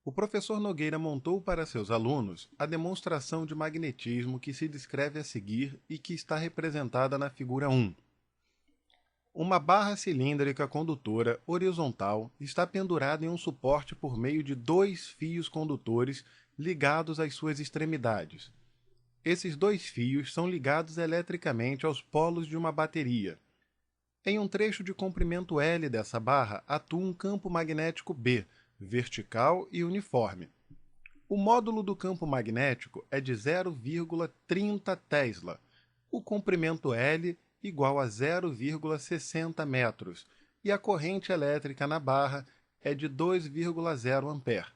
O professor Nogueira montou para seus alunos a demonstração de magnetismo que se descreve a seguir e que está representada na figura 1. Uma barra cilíndrica condutora horizontal está pendurada em um suporte por meio de dois fios condutores ligados às suas extremidades. Esses dois fios são ligados eletricamente aos polos de uma bateria. Em um trecho de comprimento L dessa barra atua um campo magnético B, vertical e uniforme. O módulo do campo magnético é de 0,30 Tesla. O comprimento L igual a 0,60 metros e a corrente elétrica na barra é de 2,0 ampere.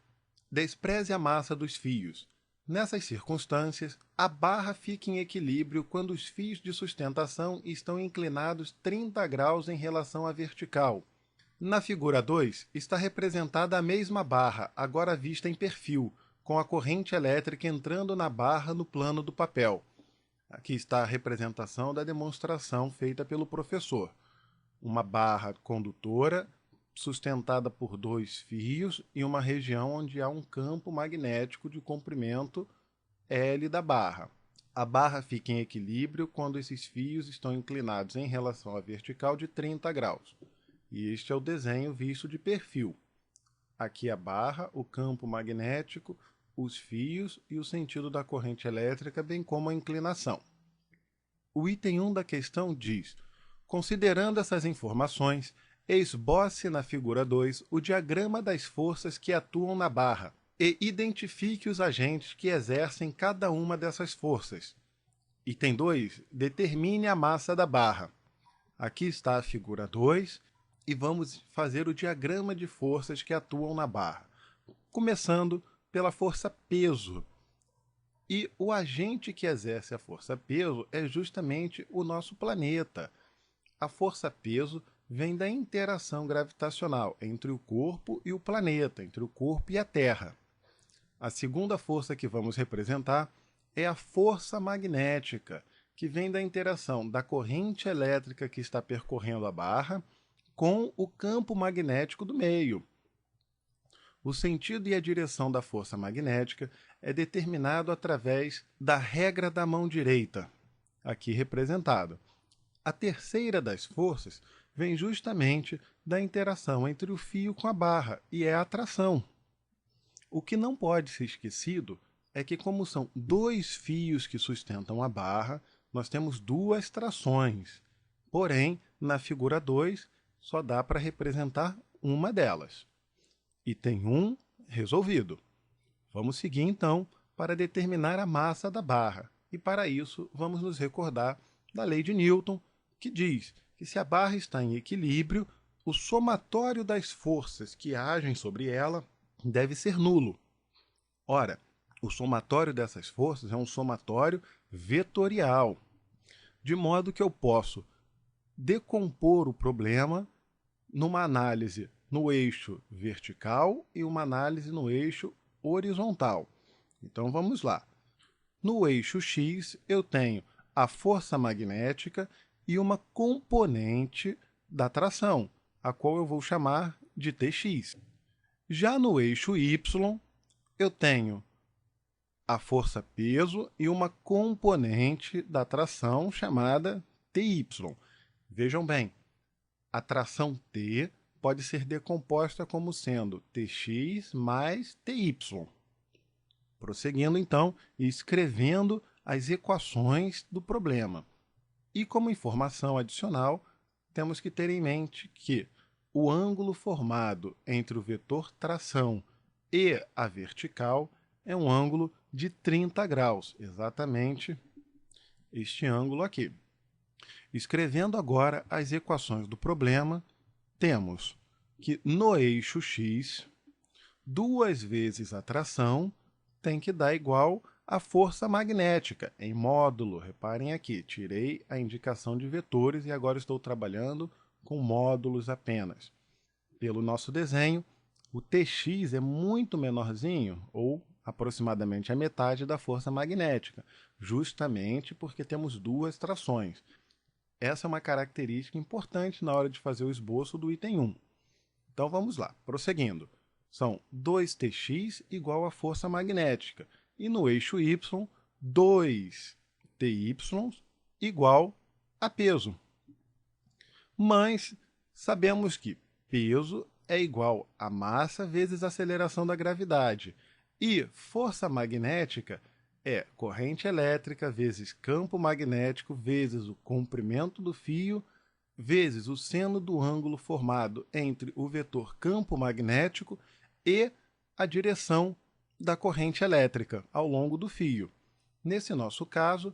Despreze a massa dos fios. Nessas circunstâncias, a barra fica em equilíbrio quando os fios de sustentação estão inclinados 30 graus em relação à vertical. Na figura 2, está representada a mesma barra, agora vista em perfil, com a corrente elétrica entrando na barra no plano do papel. Aqui está a representação da demonstração feita pelo professor. Uma barra condutora sustentada por dois fios e uma região onde há um campo magnético de comprimento L da barra. A barra fica em equilíbrio quando esses fios estão inclinados em relação à vertical de 30 graus. E este é o desenho visto de perfil. Aqui a barra, o campo magnético, os fios e o sentido da corrente elétrica, bem como a inclinação. O item 1 da questão diz: considerando essas informações, esboce na figura 2 o diagrama das forças que atuam na barra e identifique os agentes que exercem cada uma dessas forças. Item 2, determine a massa da barra. Aqui está a figura 2 e vamos fazer o diagrama de forças que atuam na barra. Começando pela força peso. E o agente que exerce a força peso é justamente o nosso planeta. A força peso vem da interação gravitacional entre o corpo e o planeta, entre o corpo e a Terra. A segunda força que vamos representar é a força magnética, que vem da interação da corrente elétrica que está percorrendo a barra com o campo magnético do meio. O sentido e a direção da força magnética é determinado através da regra da mão direita, aqui representada. A terceira das forças vem justamente da interação entre o fio com a barra, e é a atração. O que não pode ser esquecido é que, como são dois fios que sustentam a barra, nós temos duas trações. Porém, na figura 2, só dá para representar uma delas. Item 1 resolvido. Vamos seguir, então, para determinar a massa da barra. E, para isso, vamos nos recordar da lei de Newton, que diz que se a barra está em equilíbrio, o somatório das forças que agem sobre ela deve ser nulo. Ora, o somatório dessas forças é um somatório vetorial, de modo que eu posso decompor o problema numa análise no eixo vertical e uma análise no eixo horizontal. Então vamos lá. No eixo X, eu tenho a força magnética e uma componente da tração, a qual eu vou chamar de Tx. Já no eixo Y, eu tenho a força peso e uma componente da tração chamada Ty. Vejam bem, a tração T pode ser decomposta como sendo Tx mais Ty. Prosseguindo, então, e escrevendo as equações do problema. E como informação adicional, temos que ter em mente que o ângulo formado entre o vetor tração e a vertical é um ângulo de 30 graus, exatamente este ângulo aqui. Escrevendo agora as equações do problema, temos que no eixo X, 2 vezes a tração tem que dar igual a força magnética em módulo. Reparem aqui, tirei a indicação de vetores e agora estou trabalhando com módulos apenas. Pelo nosso desenho, o Tx é muito menorzinho, ou aproximadamente a metade da força magnética, justamente porque temos duas trações. Essa é uma característica importante na hora de fazer o esboço do item 1. Então vamos lá, prosseguindo. são 2Tx igual a força magnética. E no eixo y, 2Ty igual a peso. Mas sabemos que peso é igual a massa vezes a aceleração da gravidade. E força magnética é corrente elétrica vezes campo magnético vezes o comprimento do fio vezes o seno do ângulo formado entre o vetor campo magnético e a direção da corrente elétrica ao longo do fio. Nesse nosso caso,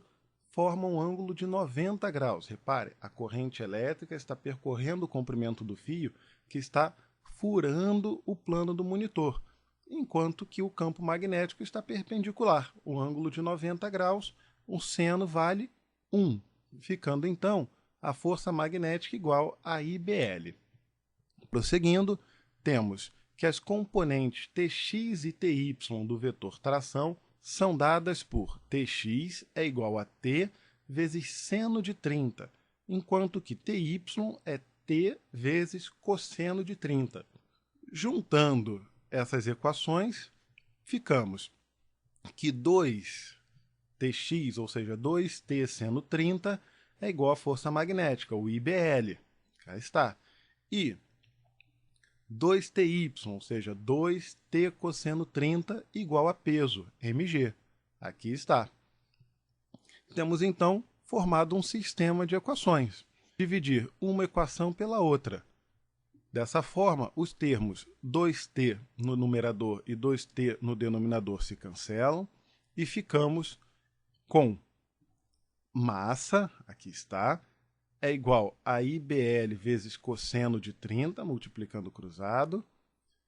forma um ângulo de 90 graus. Repare, a corrente elétrica está percorrendo o comprimento do fio que está furando o plano do monitor, enquanto que o campo magnético está perpendicular. O ângulo de 90 graus, o seno vale 1, ficando então a força magnética igual a IBL. Prosseguindo, temos que as componentes Tx e Ty do vetor tração são dadas por Tx é igual a T vezes seno de 30, enquanto que Ty é T vezes cosseno de 30. Juntando essas equações, ficamos que 2Tx, ou seja, 2T seno 30, é igual à força magnética, o IBL. Cá está. E 2Ty, ou seja, 2T cosseno 30 igual a peso, mg. Aqui está. Temos, então, formado um sistema de equações. Dividir uma equação pela outra. Dessa forma, os termos 2T no numerador e 2T no denominador se cancelam e ficamos com massa, aqui está, é igual a IBL vezes cosseno de 30, multiplicando cruzado,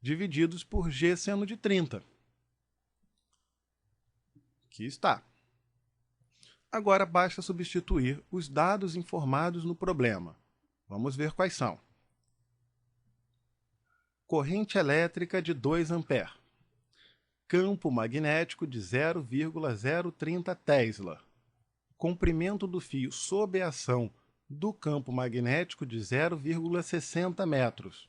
divididos por G seno de 30. Aqui está. Agora basta substituir os dados informados no problema. Vamos ver quais são. Corrente elétrica de 2 A. Campo magnético de 0,030 Tesla. Comprimento do fio sob a ação do campo magnético de 0,60 metros.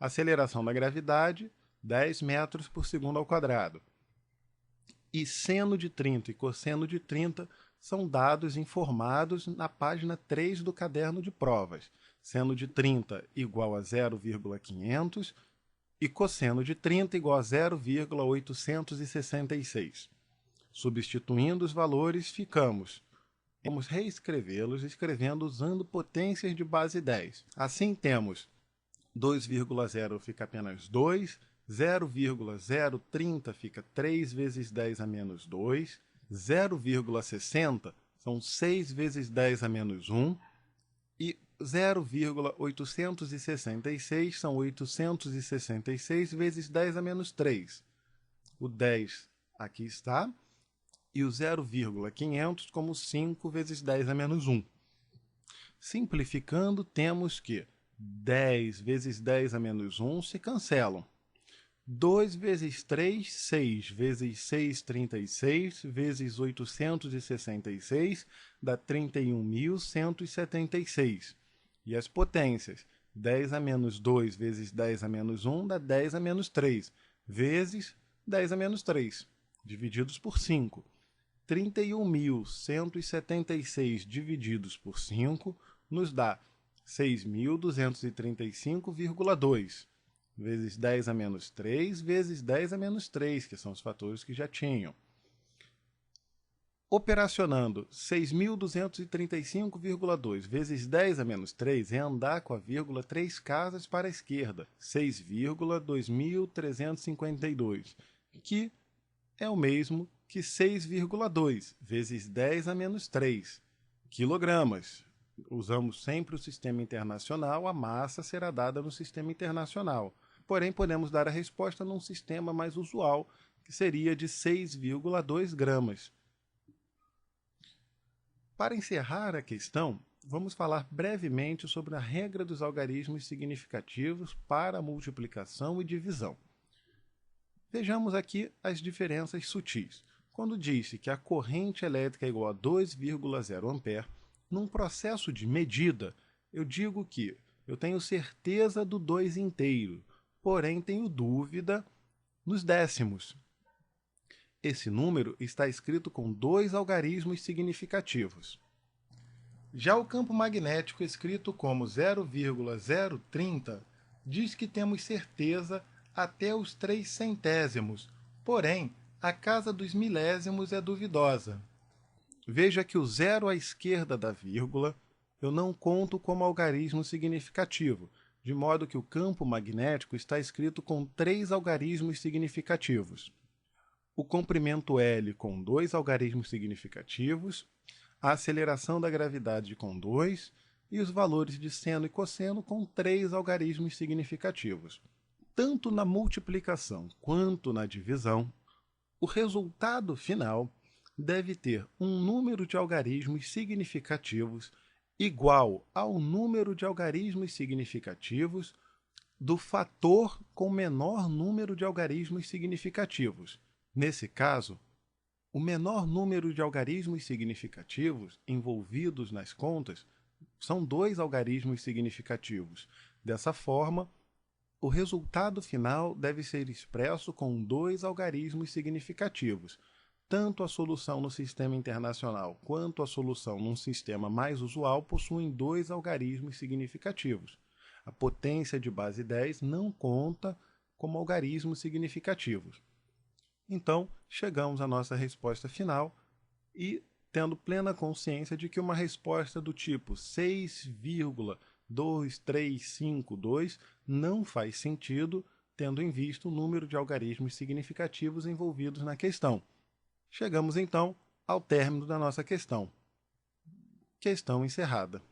Aceleração da gravidade, 10 metros por segundo ao quadrado. E seno de 30 e cosseno de 30 são dados informados na página 3 do caderno de provas. Seno de 30 igual a 0,500 e cosseno de 30 igual a 0,866. Substituindo os valores, vamos reescrevê-los escrevendo usando potências de base 10. Assim temos 2,0 fica apenas 2, 0,030 fica 3 vezes 10 a menos 2, 0,60 são 6 vezes 10 a menos 1 e 0,866 são 866 vezes 10 a menos 3. O 10 aqui está. E o 0,500 como 5 vezes 10 a menos 1. Simplificando, temos que 10 vezes 10 a menos 1 se cancelam. 2 vezes 3, 6 vezes 6, 36, vezes 866, dá 31.176. E as potências, 10 a menos 2 vezes 10 a menos 1 dá 10 a menos 3, vezes 10 a menos 3, divididos por 5. 31.176 divididos por 5 nos dá 6.235,2, vezes 10 a menos 3, vezes 10 a menos 3, que são os fatores que já tinham. Operacionando 6.235,2 vezes 10 a menos 3 é andar com a vírgula 3 casas para a esquerda, 6,2352, que é o mesmo que 6,2 vezes 10 a menos 3 quilogramas. Usamos sempre o sistema internacional, a massa será dada no sistema internacional. Porém, podemos dar a resposta num sistema mais usual, que seria de 6,2 gramas. Para encerrar a questão, vamos falar brevemente sobre a regra dos algarismos significativos para multiplicação e divisão. Vejamos aqui as diferenças sutis. Quando disse que a corrente elétrica é igual a 2,0 A, num processo de medida, eu digo que eu tenho certeza do 2 inteiro, porém tenho dúvida nos décimos. Esse número está escrito com 2 algarismos significativos. Já o campo magnético escrito como 0,030 diz que temos certeza até os 3 centésimos, porém, a casa dos milésimos é duvidosa. Veja que o zero à esquerda da vírgula eu não conto como algarismo significativo, de modo que o campo magnético está escrito com 3 algarismos significativos. O comprimento L com 2 algarismos significativos, a aceleração da gravidade com 2 e os valores de seno e cosseno com 3 algarismos significativos. Tanto na multiplicação quanto na divisão, o resultado final deve ter um número de algarismos significativos igual ao número de algarismos significativos do fator com menor número de algarismos significativos. Nesse caso, o menor número de algarismos significativos envolvidos nas contas são 2 algarismos significativos. Dessa forma, o resultado final deve ser expresso com 2 algarismos significativos. Tanto a solução no sistema internacional quanto a solução num sistema mais usual possuem 2 algarismos significativos. A potência de base 10 não conta como algarismos significativos. Então, chegamos à nossa resposta final e tendo plena consciência de que uma resposta do tipo 6,2352 não faz sentido, tendo em vista o número de algarismos significativos envolvidos na questão. Chegamos, então, ao término da nossa questão. Questão encerrada.